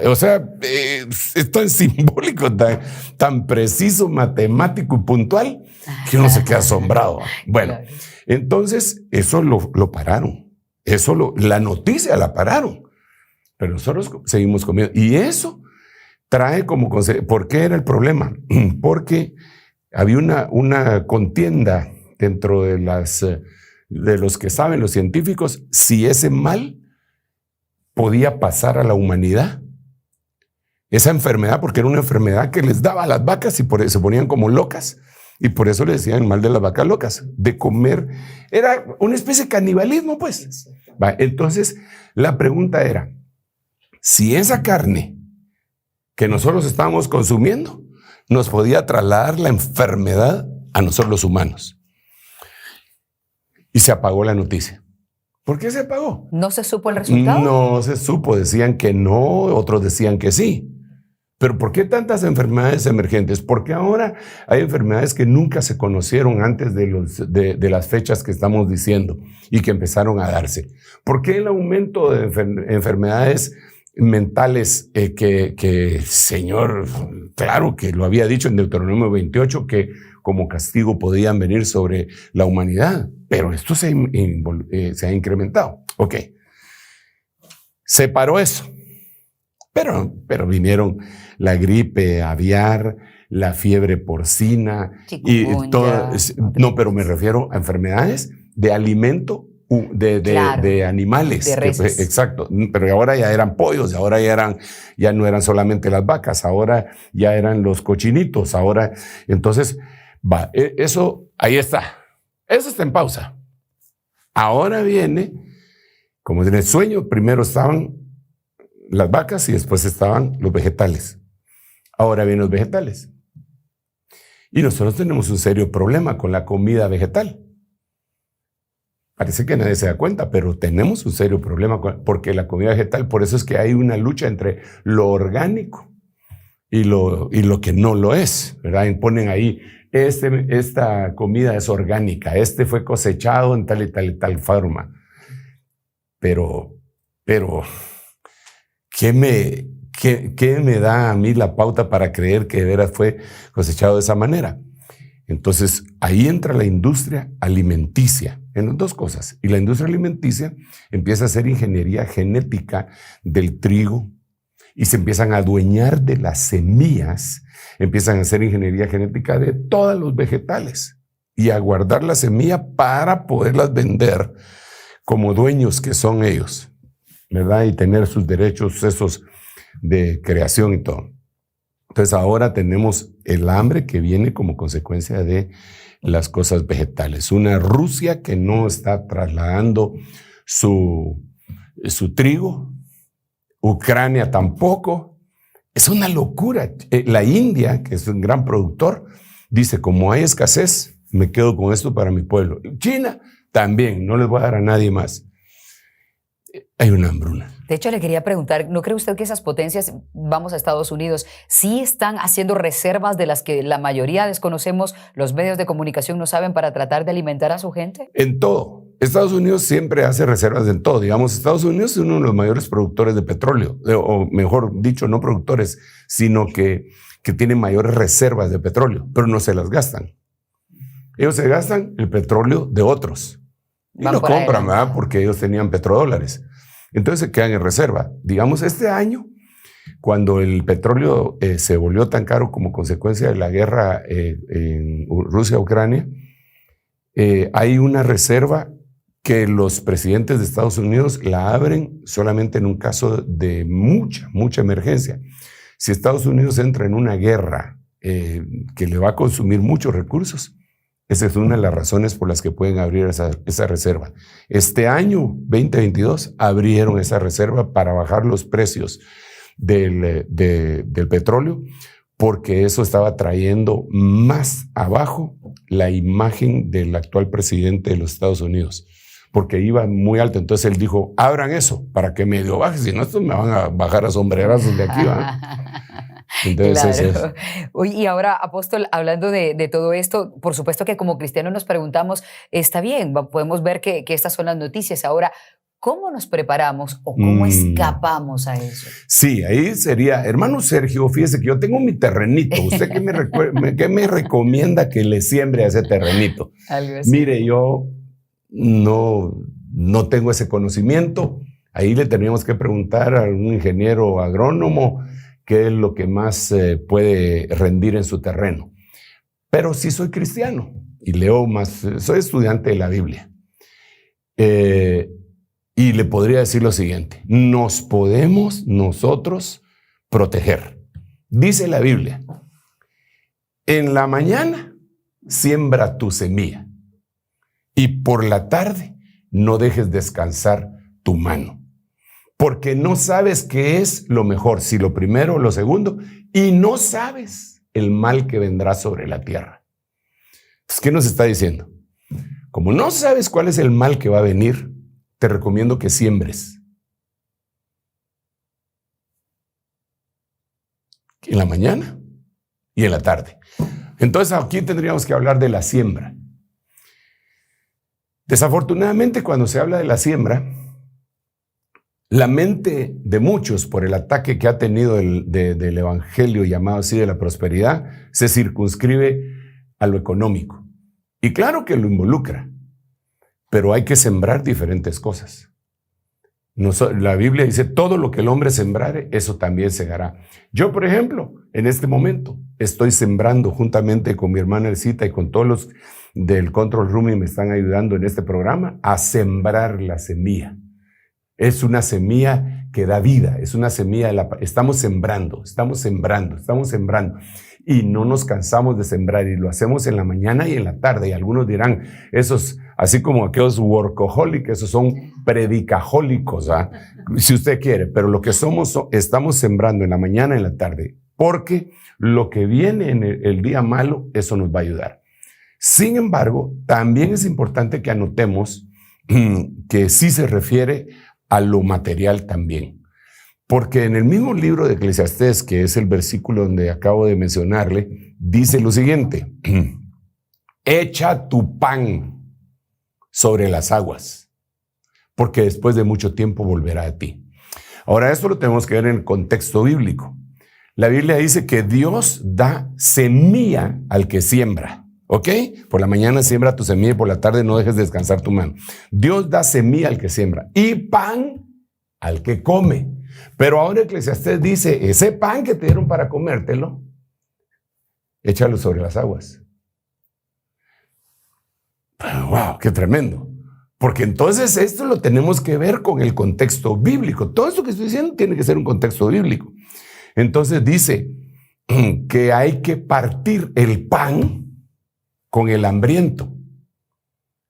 O sea, es tan simbólico, tan preciso, matemático y puntual, que uno se queda asombrado. Bueno, entonces eso lo pararon. La noticia la pararon. Pero nosotros seguimos comiendo. Y eso trae como consecuencia. ¿Por qué era el problema? Porque había una contienda dentro de los que saben, los científicos, si ese mal podía pasar a la humanidad. Esa enfermedad, porque era una enfermedad que les daba a las vacas y por eso se ponían como locas. Y por eso le decían el mal de las vacas locas, de comer. Era una especie de canibalismo, pues. Entonces, la pregunta era, si esa carne que nosotros estábamos consumiendo nos podía trasladar la enfermedad a nosotros los humanos. Y se apagó la noticia. ¿Por qué se apagó? ¿No se supo el resultado? No se supo. Decían que no, otros decían que sí. Pero ¿por qué tantas enfermedades emergentes? Porque ahora hay enfermedades que nunca se conocieron antes de las fechas que estamos diciendo y que empezaron a darse. ¿Por qué el aumento de enfermedades mentales que Señor, claro que lo había dicho en Deuteronomio 28, que como castigo podían venir sobre la humanidad? Pero esto se ha incrementado. Ok. Se paró eso. Pero vinieron la gripe aviar, la fiebre porcina y todo. No, pero me refiero a enfermedades de alimento de animales. De reses. Exacto. Pero ahora ya eran pollos, ahora ya no eran solamente las vacas, ahora ya eran los cochinitos. Ahora, entonces, eso ahí está. Eso está en pausa. Ahora viene, como en el sueño, primero estaban las vacas y después estaban los vegetales. Ahora vienen los vegetales. Y nosotros tenemos un serio problema con la comida vegetal. Parece que nadie se da cuenta, pero tenemos un serio problema porque la comida vegetal, por eso es que hay una lucha entre lo orgánico y lo que no lo es, ¿verdad? Y ponen ahí, esta comida es orgánica, fue cosechado en tal y tal forma. Pero ¿qué me da a mí la pauta para creer que de veras fue cosechado de esa manera? Entonces, ahí entra la industria alimenticia, en las dos cosas. Y la industria alimenticia empieza a hacer ingeniería genética del trigo y se empiezan a adueñar de las semillas, empiezan a hacer ingeniería genética de todos los vegetales y a guardar la semilla para poderlas vender como dueños que son ellos, ¿verdad? Y tener sus derechos esos de creación y todo. Entonces ahora tenemos el hambre que viene como consecuencia de las cosas vegetales. Una Rusia que no está trasladando su trigo, Ucrania tampoco. Es una locura. La India, que es un gran productor, dice, como hay escasez, me quedo con esto para mi pueblo. China también, no les voy a dar a nadie más. Hay una hambruna. De hecho, le quería preguntar, ¿no cree usted que esas potencias, vamos a Estados Unidos, sí están haciendo reservas de las que la mayoría desconocemos, los medios de comunicación no saben, para tratar de alimentar a su gente? En todo. Estados Unidos siempre hace reservas en todo. Digamos, Estados Unidos es uno de los mayores productores de petróleo, o mejor dicho, no productores, sino que tienen mayores reservas de petróleo, pero no se las gastan. Ellos se gastan el petróleo de otros. Y lo compran, ¿verdad? Porque ellos tenían petrodólares. Entonces se quedan en reserva. Digamos, este año, cuando el petróleo se volvió tan caro como consecuencia de la guerra en Rusia-Ucrania, hay una reserva que los presidentes de Estados Unidos la abren solamente en un caso de mucha emergencia. Si Estados Unidos entra en una guerra que le va a consumir muchos recursos, esa es una de las razones por las que pueden abrir esa reserva. Este año 2022 abrieron esa reserva para bajar los precios del petróleo, porque eso estaba trayendo más abajo la imagen del actual presidente de los Estados Unidos, porque iba muy alto. Entonces él dijo, abran eso para que medio baje, si no estos me van a bajar a sombrerazos de aquí, ¿va? Entonces, claro. Y ahora, apóstol, hablando de todo esto, por supuesto que como cristianos nos preguntamos, está bien, podemos ver que estas son las noticias. Ahora, ¿cómo nos preparamos o cómo escapamos a eso? Sí, ahí sería, hermano Sergio, fíjese que yo tengo mi terrenito. ¿Usted qué me recomienda que le siembre a ese terrenito? Algo así. Mire, yo no tengo ese conocimiento. Ahí le tendríamos que preguntar a un ingeniero agrónomo qué es lo que más puede rendir en su terreno. Pero sí soy cristiano y leo más, soy estudiante de la Biblia. Y le podría decir lo siguiente, nos podemos nosotros proteger. Dice la Biblia, en la mañana siembra tu semilla y por la tarde no dejes descansar tu mano. Porque no sabes qué es lo mejor, si lo primero o lo segundo, y no sabes el mal que vendrá sobre la tierra. Entonces, ¿qué nos está diciendo? Como no sabes cuál es el mal que va a venir, te recomiendo que siembres. En la mañana y en la tarde. Entonces, aquí tendríamos que hablar de la siembra. Desafortunadamente, cuando se habla de la siembra, la mente de muchos, por el ataque que ha tenido del evangelio llamado así de la prosperidad, se circunscribe a lo económico. Y claro que lo involucra, pero hay que sembrar diferentes cosas. La Biblia dice, todo lo que el hombre sembrare, eso también segará. Yo, por ejemplo, en este momento estoy sembrando juntamente con mi hermana Elcita y con todos los del Control Room y me están ayudando en este programa a sembrar la semilla. Es una semilla que da vida, es una semilla, estamos sembrando. Y no nos cansamos de sembrar y lo hacemos en la mañana y en la tarde. Y algunos dirán, esos, así como aquellos workaholics, esos son predicajólicos, ¿ah? Si usted quiere, pero lo que somos, estamos sembrando en la mañana y en la tarde, porque lo que viene en el día malo, eso nos va a ayudar. Sin embargo, también es importante que anotemos que sí se refiere a lo material también. Porque en el mismo libro de Eclesiastés, que es el versículo donde acabo de mencionarle, dice lo siguiente, echa tu pan sobre las aguas, porque después de mucho tiempo volverá a ti. Ahora, esto lo tenemos que ver en el contexto bíblico. La Biblia dice que Dios da semilla al que siembra. ¿Ok? Por la mañana siembra tu semilla y por la tarde no dejes descansar tu mano. Dios da semilla al que siembra y pan al que come. Pero ahora Eclesiastés dice, ese pan que te dieron para comértelo, échalo sobre las aguas. ¡Wow! ¡Qué tremendo! Porque entonces esto lo tenemos que ver con el contexto bíblico. Todo esto que estoy diciendo tiene que ser un contexto bíblico. Entonces dice que hay que partir el pan con el hambriento.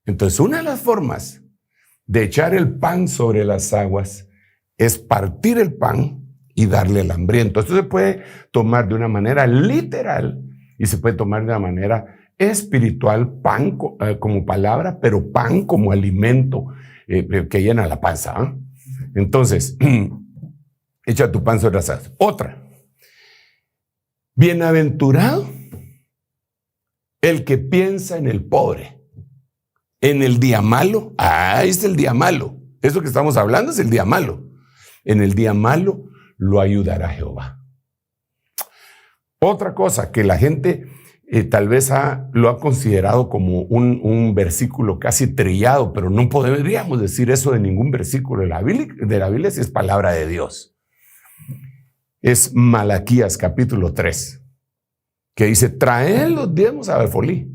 Entonces, una de las formas de echar el pan sobre las aguas es partir el pan y darle al hambriento. Esto se puede tomar de una manera literal y se puede tomar de una manera espiritual, pan como palabra, pero pan como alimento que llena la panza, ¿eh? Entonces, echa tu pan sobre las aguas. Otra, bienaventurado el que piensa en el pobre, en el día malo. Ah, es el día malo. Eso que estamos hablando es el día malo. En el día malo lo ayudará Jehová. Otra cosa que la gente tal vez lo ha considerado como un versículo casi trillado, pero no podríamos decir eso de ningún versículo de la Biblia si es palabra de Dios. Es Malaquías capítulo 3, que dice: traed los diezmos a Befolí,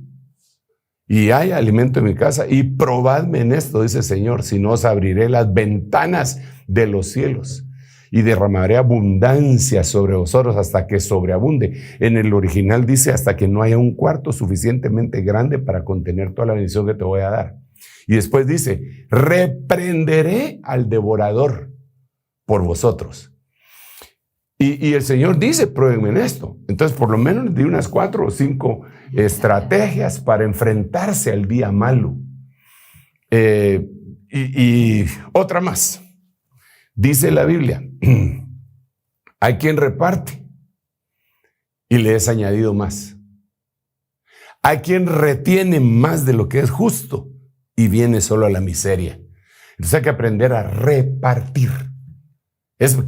y hay alimento en mi casa, y probadme en esto, dice el Señor, si no os abriré las ventanas de los cielos y derramaré abundancia sobre vosotros hasta que sobreabunde. En el original dice: hasta que no haya un cuarto suficientemente grande para contener toda la bendición que te voy a dar. Y después dice: reprenderé al devorador por vosotros. Y el Señor dice: pruébenme en esto. Entonces, por lo menos di unas 4 o 5 estrategias para enfrentarse al día malo. Y otra más. Dice la Biblia: hay quien reparte y le es añadido más. Hay quien retiene más de lo que es justo y viene solo a la miseria. Entonces hay que aprender a repartir.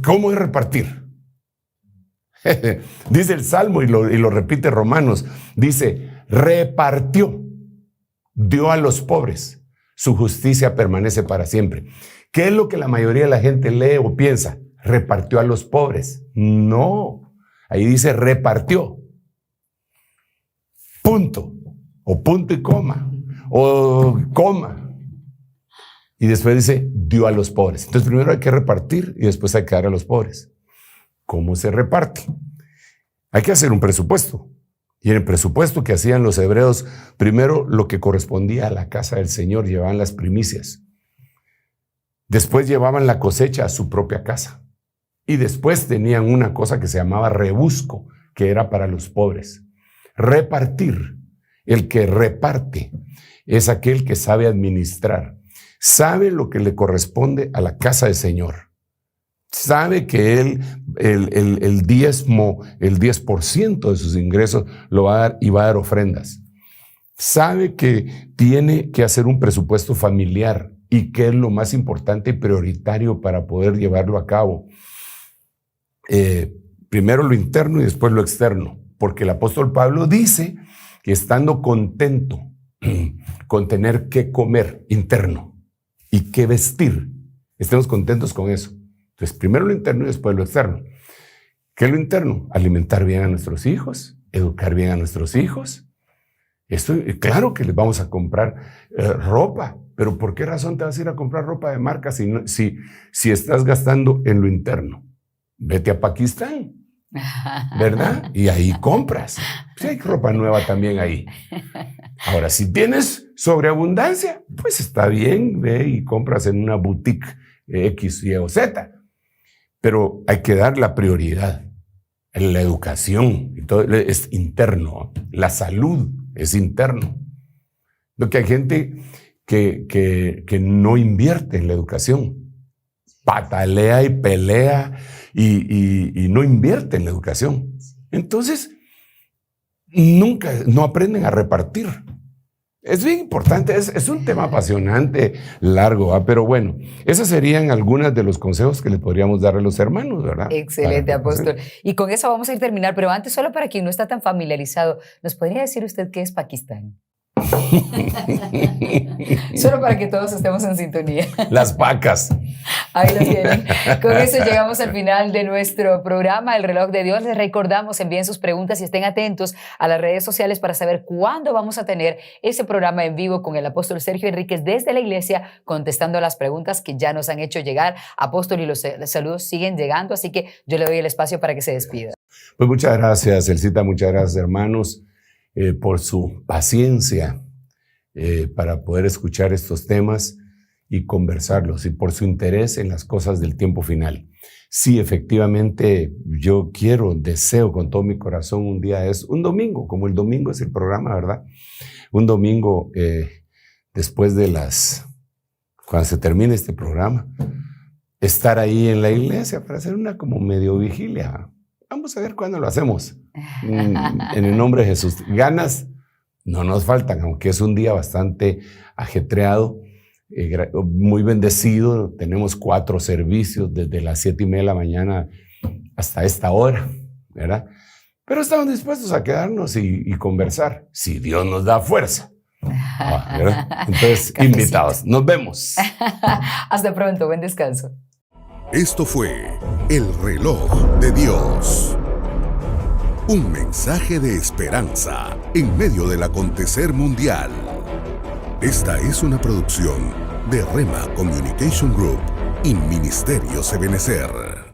¿Cómo es repartir? Dice el Salmo y lo repite Romanos. Dice: repartió, dio a los pobres, su justicia permanece para siempre. ¿Qué es lo que la mayoría de la gente lee o piensa? Repartió a los pobres. No, ahí dice repartió. Punto, o punto y coma, o coma. Y después dice: dio a los pobres. Entonces primero hay que repartir y después hay que dar a los pobres. ¿Cómo se reparte? Hay que hacer un presupuesto. Y en el presupuesto que hacían los hebreos, primero lo que correspondía a la casa del Señor, llevaban las primicias. Después llevaban la cosecha a su propia casa. Y después tenían una cosa que se llamaba rebusco, que era para los pobres. Repartir. El que reparte es aquel que sabe administrar. Sabe lo que le corresponde a la casa del Señor. Sabe que él, el diezmo, el 10% de sus ingresos lo va a dar y va a dar ofrendas. Sabe que tiene que hacer un presupuesto familiar y que es lo más importante y prioritario para poder llevarlo a cabo. Primero lo interno y después lo externo, porque el apóstol Pablo dice que estando contento con tener que comer interno y que vestir, estemos contentos con eso. Entonces, primero lo interno y después lo externo. ¿Qué es lo interno? Alimentar bien a nuestros hijos, educar bien a nuestros hijos. Esto, claro que les vamos a comprar ropa, pero ¿por qué razón te vas a ir a comprar ropa de marca si estás gastando en lo interno? Vete a Pakistán, ¿verdad? Y ahí compras. Sí, hay ropa nueva también ahí. Ahora, si tienes sobreabundancia, pues está bien, ve y compras en una boutique X, Y o Z. Pero hay que dar la prioridad. En la educación, y todo es interno. La salud es interno. Lo que hay gente que no invierte en la educación. Patalea y pelea y no invierte en la educación. Entonces, no aprenden a repartir. Es bien importante, es un tema apasionante, largo, ¿eh? Pero bueno, esos serían algunos de los consejos que le podríamos dar a los hermanos, ¿verdad? Excelente, apóstol. Y con eso vamos a ir terminar, pero antes, solo para quien no está tan familiarizado, ¿nos podría decir usted qué es Pakistán? Solo para que todos estemos en sintonía. Las vacas. Ahí lo tienen. Con eso llegamos al final de nuestro programa, El Reloj de Dios. Les recordamos, envíen sus preguntas y estén atentos a las redes sociales para saber cuándo vamos a tener ese programa en vivo con el apóstol Sergio Enríquez desde la iglesia, contestando las preguntas que ya nos han hecho llegar. Apóstol, y los saludos siguen llegando, así que yo le doy el espacio para que se despida. Pues muchas gracias, Elcita, muchas gracias, hermanos, por su paciencia para poder escuchar estos temas y conversarlos, y por su interés en las cosas del tiempo final. Sí, efectivamente, yo deseo con todo mi corazón un domingo, como el domingo es el programa, ¿verdad? Un domingo después cuando se termine este programa, estar ahí en la iglesia para hacer una como medio vigilia. Vamos a ver cuándo lo hacemos. En el nombre de Jesús. Ganas no nos faltan, aunque es un día bastante ajetreado, muy bendecido. Tenemos 4 servicios desde las 7:30 de la mañana hasta esta hora, ¿verdad? Pero estamos dispuestos a quedarnos y conversar, si Dios nos da fuerza. ¿Verdad? Entonces, invitados. Nos vemos. Hasta pronto. Buen descanso. Esto fue El Reloj de Dios. Un mensaje de esperanza en medio del acontecer mundial. Esta es una producción de Rema Communication Group y Ministerios Ebenecer.